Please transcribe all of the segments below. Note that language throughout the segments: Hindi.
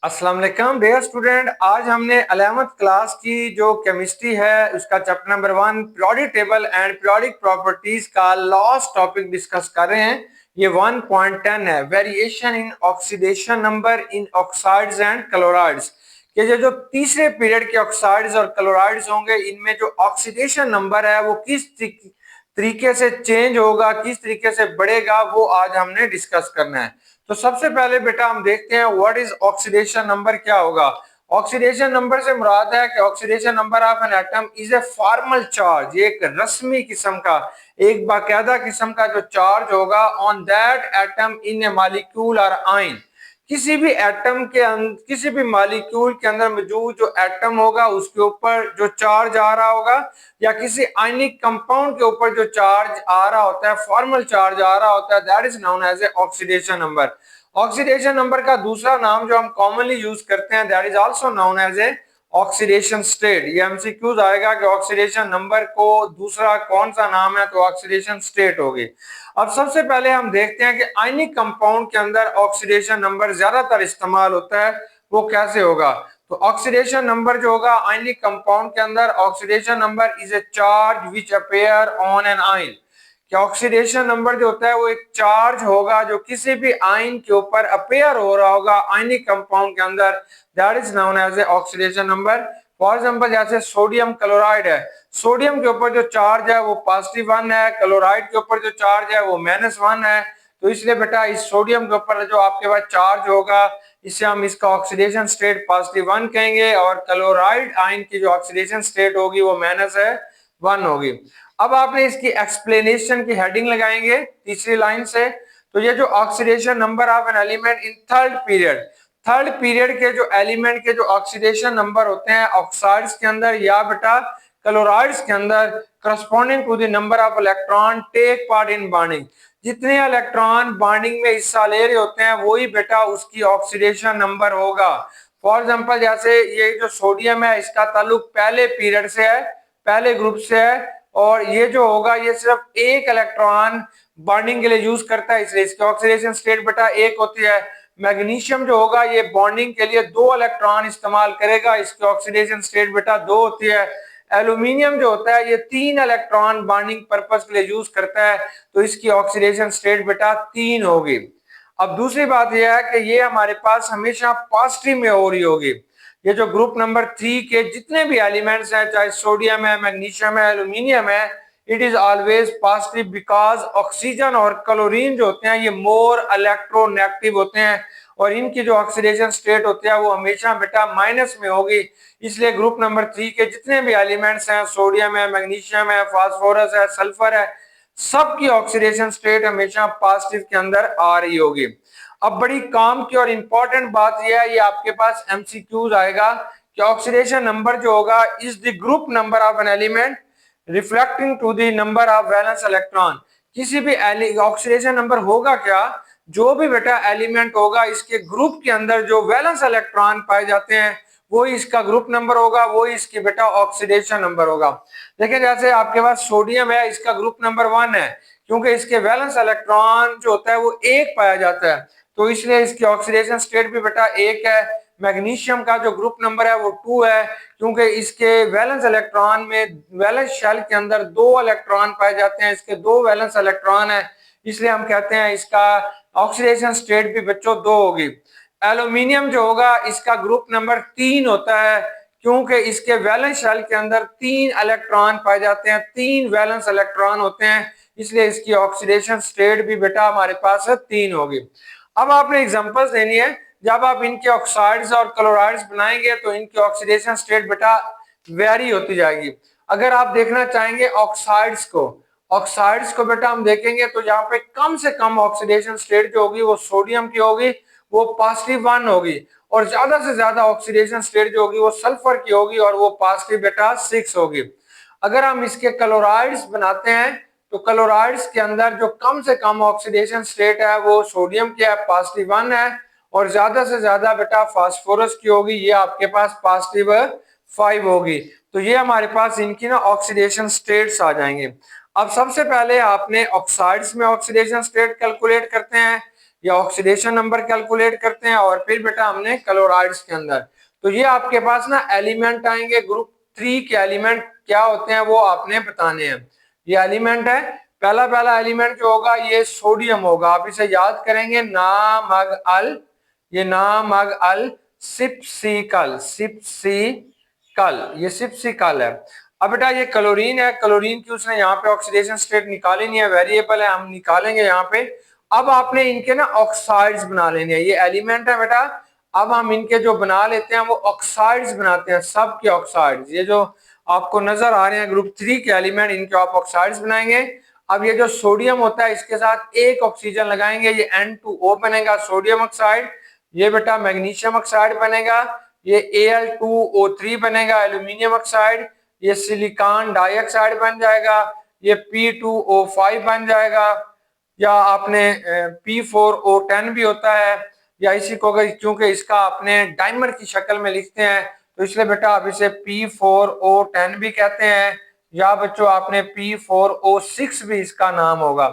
अस्सलाम वालेकुम डियर स्टूडेंट। आज हमने 11th क्लास की जो केमिस्ट्री है उसका chapter number 1 periodic table and periodic properties का लास्ट टॉपिक डिस्कस कर रहे हैं। ये 1.10 है, variation in oxidation number in oxides and chlorides. कि जो तीसरे पीरियड के ऑक्साइड्स और क्लोराइड्स होंगे इनमें जो ऑक्सीडेशन नंबर है वो किस तरीके से चेंज होगा, किस तरीके से बढ़ेगा, वो आज हमने डिस्कस करना है। तो सबसे पहले बेटा हम देखते हैं व्हाट इज ऑक्सीडेशन नंबर, क्या होगा। ऑक्सीडेशन नंबर से मुराद है कि oxidation number of an atom is a formal charge, ये एक रस्मी किस्म का, एक बाकायदा किस्म का जो चार्ज होगा on that atom in A molecule और आयन। किसी भी एटम के किसी भी मॉलिक्यूल के अंदर मौजूद जो एटम होगा उसके ऊपर जो चार्ज आ रहा होगा, या किसी आयनिक कंपाउंड के ऊपर जो चार्ज आ रहा होता है, फॉर्मल चार्ज आ रहा होता है, that is known as a oxidation number. Oxidation number का दूसरा नाम जो हम कॉमनली यूज करते हैं that is also known as a oxidation state. ये एमसीक्यूज आएगा कि ऑक्सीडेशन नंबर को दूसरा कौन सा नाम है, तो ऑक्सीडेशन स्टेट होगी। अब सबसे पहले हम देखते हैं कि आयनिक कंपाउंड के अंदर ऑक्सीडेशन नंबर ज्यादातर इस्तेमाल होता है, वो कैसे होगा। तो ऑक्सीडेशन नंबर जो होगा आयनिक कंपाउंड के अंदर, oxidation number is a charge which appear on an ion. कि ऑक्सीडेशन नंबर जो होता है वो एक चार्ज होगा जो किसी भी आयन के ऊपर अपेयर हो रहा होगा आयनिक कंपाउंड के अंदर, that is known as a oxidation number. For example जैसे सोडियम क्लोराइड है, सोडियम के ऊपर जो चार्ज है वो +1 है, क्लोराइड के ऊपर जो चार्ज है वो -1 है। तो इसलिए बेटा इस सोडियम के ऊपर जो आपके पास चार्ज होगा इसे हम इसका ऑक्सीडेशन स्टेट +1 कहेंगे, और क्लोराइड आयन की जो ऑक्सीडेशन स्टेट होगी वो -1 होगी। अब आपने इसकी एक्सप्लेनेशन की हेडिंग लगाएंगे तीसरी लाइन से। तो ये जो oxidation number of an element in third period के जो एलिमेंट के जो ऑक्सीडेशन नंबर होते हैं ऑक्साइड्स के अंदर या बेटा क्लोराइड्स के अंदर, corresponding to the number of electron take part in bonding. जितने इलेक्ट्रॉन बॉन्डिंग में हिस्सा ले रहे होते हैं वही बेटा उसकी ऑक्सीडेशन नंबर होगा। फॉर एग्जांपल जैसे ये जो सोडियम है इसका ताल्लुक पहले पीरियड से है, पहले ग्रुप से है, और ये जो होगा ये सिर्फ एक इलेक्ट्रॉन बॉन्डिंग के लिए यूज करता है, इसलिए इसकी ऑक्सीडेशन स्टेट बेटा 1 होती है। मैग्नीशियम जो होगा ये बॉन्डिंग के लिए 2 इलेक्ट्रॉन इस्तेमाल करेगा, इसकी ऑक्सीडेशन स्टेट बेटा 2 होती है। एल्यूमिनियम जो होता है ये 3 इलेक्ट्रॉन बॉन्डिंग पर्पस के लिए यूज करता है, तो इसकी ऑक्सीडेशन स्टेट बेटा 3 होगी। अब दूसरी बात यह है कि ये हमारे पास हमेशा पॉजिटिव में हो रही होगी। ये जो ग्रुप नंबर 3 के जितने भी एलिमेंट्स हैं, चाहे सोडियम है, मैग्नीशियम है, एल्यूमिनियम है, it is always positive because oxygen और क्लोरीन जो होते हैं ये मोर इलेक्ट्रोनेगेटिव होते हैं, और इनकी जो ऑक्सीडेशन स्टेट होती है वो हमेशा बेटा माइनस में होगी। इसलिए ग्रुप नंबर 3 के जितने भी एलिमेंट्स हैं, सोडियम है, मैग्नीशियम है, फास्फोरस है, सल्फर है, सबकी ऑक्सीडेशन स्टेट हमेशा पॉजिटिव के अंदर आ रही होगी। अब बड़ी काम की और इंपॉर्टेंट बात यह है, ये आपके पास एमसीक्यूज आएगा कि ऑक्सीडेशन नंबर जो होगा is the group number of an element reflecting to the number of valence electron. किसी भी ऑक्सीडेशन नंबर होगा क्या, जो भी बेटा एलिमेंट होगा इसके ग्रुप के अंदर जो वैलेंस इलेक्ट्रॉन पाए जाते हैं वही इसका ग्रुप नंबर होगा, वही इसकी बेटा ऑक्सीडेशन नंबर होगा। देखिए जैसे आपके पास सोडियम है, इसका ग्रुप नंबर 1 है क्योंकि इसके वैलेंस इलेक्ट्रॉन जो होता है वो 1 पाया जाता है, तो इसलिए इसकी ऑक्सीडेशन स्टेट भी बेटा 1 है। मैग्नीशियम का जो ग्रुप नंबर है वो 2 है क्योंकि इसके वैलेंस इलेक्ट्रॉन में, वैलेंस शेल के अंदर 2 इलेक्ट्रॉन पाए जाते हैं, इसके 2 वैलेंस इलेक्ट्रॉन है, इसलिए हम कहते हैं इसका ऑक्सीडेशन स्टेट भी बच्चों 2 होगी। एल्यूमिनियम जो होगा इसका ग्रुप नंबर 3 होता है क्योंकि इसके वैलेंस शेल के अंदर 3 इलेक्ट्रॉन पाए जाते हैं, 3 वैलेंस इलेक्ट्रॉन होते हैं, इसलिए इसकी ऑक्सीडेशन स्टेट भी बेटा हमारे पास 3 होगी। अब आपने एग्जांपल्स देनी है, जब आप इनके ऑक्साइड्स और क्लोराइड्स बनाएंगे तो इनकी ऑक्सीडेशन स्टेट बेटा वेरी होती जाएगी। अगर आप देखना चाहेंगे ऑक्साइड्स को बेटा हम देखेंगे तो यहाँ पे कम से कम ऑक्सीडेशन स्टेट जो होगी वो सोडियम की होगी, वो +1 होगी, और ज्यादा से ज्यादा ऑक्सीडेशन स्टेट जो होगी वो सल्फर की होगी और वो पॉजिटिव बेटा 6 होगी। अगर हम इसके क्लोराइड्स बनाते हैं तो क्लोराइड्स के अंदर जो कम से कम ऑक्सीडेशन स्टेट है वो सोडियम की है, +1 है, और ज्यादा से ज्यादा बेटा फास्फोरस की होगी, ये आपके पास +5 होगी। तो ये हमारे पास इनकी ना ऑक्सीडेशन स्टेट्स आ जाएंगे। अब सबसे पहले आपने ऑक्साइड्स में ऑक्सीडेशन स्टेट कैलकुलेट करते हैं या ऑक्सीडेशन नंबर कैलकुलेट करते हैं और फिर बेटा हमने क्लोराइड्स के अंदर। तो ये आपके पास ना एलिमेंट आएंगे, ग्रुप 3 के एलिमेंट क्या होते हैं वो आपने बताने हैं। ये एलिमेंट है, पहला एलिमेंट जो होगा ये सोडियम होगा, आप इसे याद करेंगे नामग अल, ये नामग अल सिप्सिकल, सिप्सिकल, ये सिप्सिकल है। अब बेटा ये क्लोरीन है, क्लोरीन की उसने यहाँ पे ऑक्सीडेशन स्टेट निकाली नहीं है, वेरिएबल है, हम निकालेंगे यहाँ पे। अब आपने इनके ना ऑक्साइड्स बना लेने हैं, ये एलिमेंट है बेटा, अब हम इनके जो बना लेते हैं वो ऑक्साइड्स बनाते हैं, सब के ऑक्साइड्स, ये जो आपको नजर आ रहे हैं ग्रुप 3 के एलिमेंट, इनके आप ऑक्साइड्स बनाएंगे। अब ये जो सोडियम होता है इसके साथ एक ऑक्सीजन लगाएंगे, ये N2O बनेगा, सोडियम ऑक्साइड। ये बेटा मैग्नीशियम ऑक्साइड बनेगा, ये Al2O3 बनेगा, एल्यूमिनियम ऑक्साइड। ये सिलिकॉन डाइऑक्साइड बन जाएगा, ये P2O5 बन जाएगा, या आपने P4O10 भी होता है, या इसी को क्योंकि इसका आपने डायमंड की शक्ल में लिखते हैं तो इसलिए बेटा आप इसे P4O10 भी कहते हैं, या बच्चों आपने P4O6 भी इसका नाम होगा।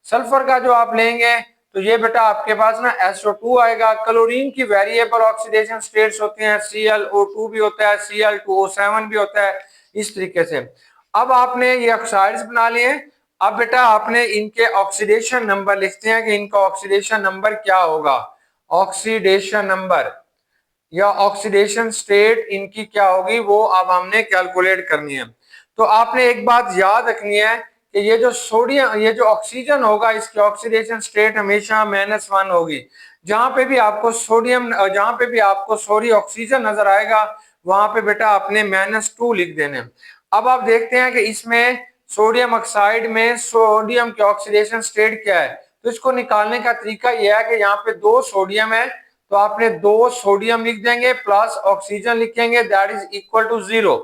सल्फर का जो आप लेंगे तो ये बेटा आपके पास ना SO2 आएगा। क्लोरीन की वेरिएबल ऑक्सीडेशन स्टेट्स होती हैं, ClO2 भी होता है, Cl2O7 भी होता है, इस तरीके से। अब आपने ये ऑक्साइड्स बना लिए, अब बेटा आपने इनके ऑक्सीडेशन नंबर लिखते हैं कि इनका ऑक्सीडेशन नंबर क्या होगा, ऑक्सीडेशन नंबर या ऑक्सीडेशन स्टेट इनकी क्या होगी वो अब हमने कैलकुलेट करनी है। तो आपने एक बात याद रखनी है कि ये जो सोडियम, ये जो ऑक्सीजन होगा इसकी ऑक्सीडेशन स्टेट हमेशा -1 होगी। जहां पे भी आपको सोडियम, जहां पे भी आपको सॉरी ऑक्सीजन नजर आएगा वहां पे बेटा आपने -2 लिख देने। अब आप देखते हैं कि इसमें सोडियम ऑक्साइड में सोडियम की ऑक्सीडेशन स्टेट क्या है, तो इसको निकालने का तरीका यह है कि यहाँ पे 2 सोडियम है तो आपने 2 सोडियम लिख देंगे प्लस ऑक्सीजन लिखेंगे, दैट इज इक्वल टू 0।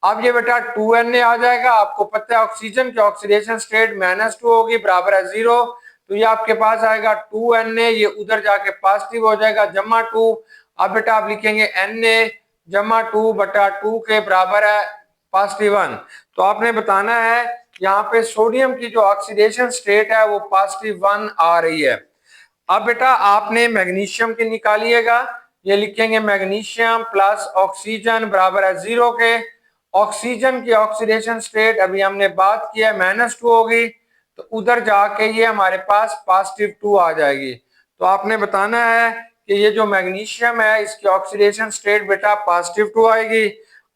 अब ये बेटा 2Na आ जाएगा, आपको पता है ऑक्सीजन की ऑक्सीडेशन स्टेट -2 होगी, बराबर है 0, तो ये आपके पास आएगा 2Na, ये उधर जाके पॉजिटिव हो जाएगा, जमा 2। अब बेटा आप लिखेंगे Na जमा 2 बटा 2 के बराबर है +1। तो आपने बताना है यहाँ पे सोडियम की जो ऑक्सीडेशन स्टेट है वो +1 आ रही है। अब बेटा आपने मैग्नीशियम की निकालिएगा, ये लिखेंगे मैग्नीशियम प्लस ऑक्सीजन बराबर है 0 के। ऑक्सीजन की ऑक्सीडेशन स्टेट अभी हमने बात किया -2 होगी, तो उधर जाके ये हमारे पास +2 आ जाएगी। तो आपने बताना है कि ये जो मैग्नीशियम है इसकी ऑक्सीडेशन स्टेट बेटा +2 आएगी।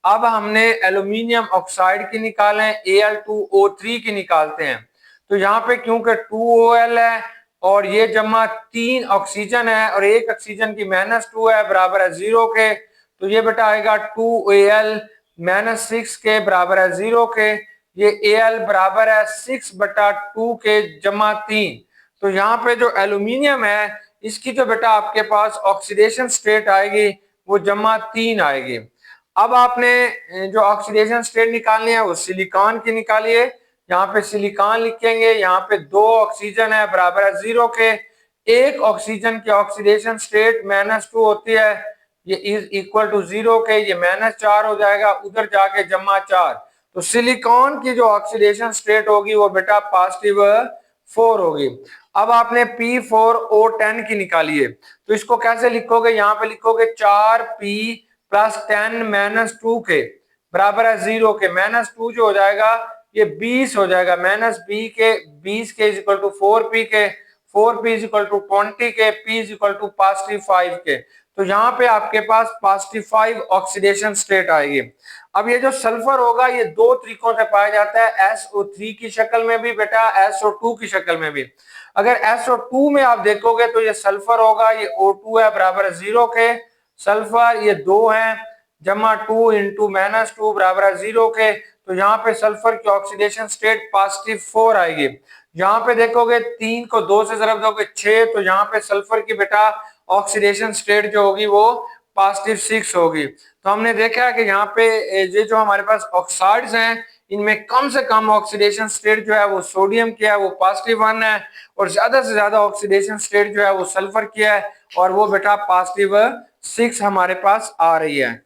अब हमने एल्यूमिनियम ऑक्साइड की निकालें, Al2O3 की निकालते हैं। तो यहाँ पे क्योंकि 2OL है और ये जमा 3 ऑक्सीजन है और एक ऑक्सीजन की -2 है, बराबर है 0 के, तो ये बेटा आएगा 2Al -6 के बराबर है 0 के। ये Al बराबर है 6 बटा 2 के जमा 3। तो यहाँ पे जो एल्यूमिनियम है इसकी जो बेटा आपके पास ऑक्सीडेशन स्टेट आएगी वो जमा 3 आएगी। अब आपने जो ऑक्सीडेशन स्टेट निकालनी है वो सिलिकॉन की निकालिए, यहाँ पे सिलिकॉन लिखेंगे, यहाँ पे 2 ऑक्सीजन है बराबर है 0 के। एक ऑक्सीजन की ऑक्सीडेशन स्टेट -2 होती है, ये इज इक्वल टू 0 के, ये -4 हो जाएगा, उधर जाके जमा 4। तो सिलिकॉन की जो ऑक्सीडेशन स्टेट होगी वो बेटा +4 होगी। अब आपने P4O10 की निकाली है, तो इसको कैसे लिखोगे, यहाँ पे लिखोगे 4P + 10 -2 के बराबर है 0 के। -2 जो हो जाएगा ये 20 हो जाएगा, -20 के 20 के इज इक्वल टू 4P के, 4P इज इक्वल टू 20 के, P इज इक्वल टू +5 के। तो यहाँ पे आपके पास +5 ऑक्सीडेशन स्टेट आएगी। अब ये जो सल्फर होगा ये 2 तरीकों से पाया जाता है, SO3 की शक्ल में भी बेटा, SO2 की शक्ल में भी। अगर SO2 में आप देखोगे तो ये सल्फर होगा, ये O2 है बराबर 0 के, सल्फर ये 2 है जमा 2 इंटू -2 बराबर है 0 के। तो यहाँ पे सल्फर की ऑक्सीडेशन स्टेट +4 आएगी। यहाँ पे देखोगे 3 को 2 से जरब दोगे 6, तो यहाँ पे सल्फर की बेटा ऑक्सीडेशन स्टेट जो होगी वो +6 होगी। तो हमने देखा है कि यहाँ पे ये जो हमारे पास ऑक्साइड्स हैं इनमें कम से कम ऑक्सीडेशन स्टेट जो है वो सोडियम की है, वो +1 है, और ज्यादा से ज्यादा ऑक्सीडेशन स्टेट जो है वो सल्फर की है और वो बेटा +6 हमारे पास आ रही है।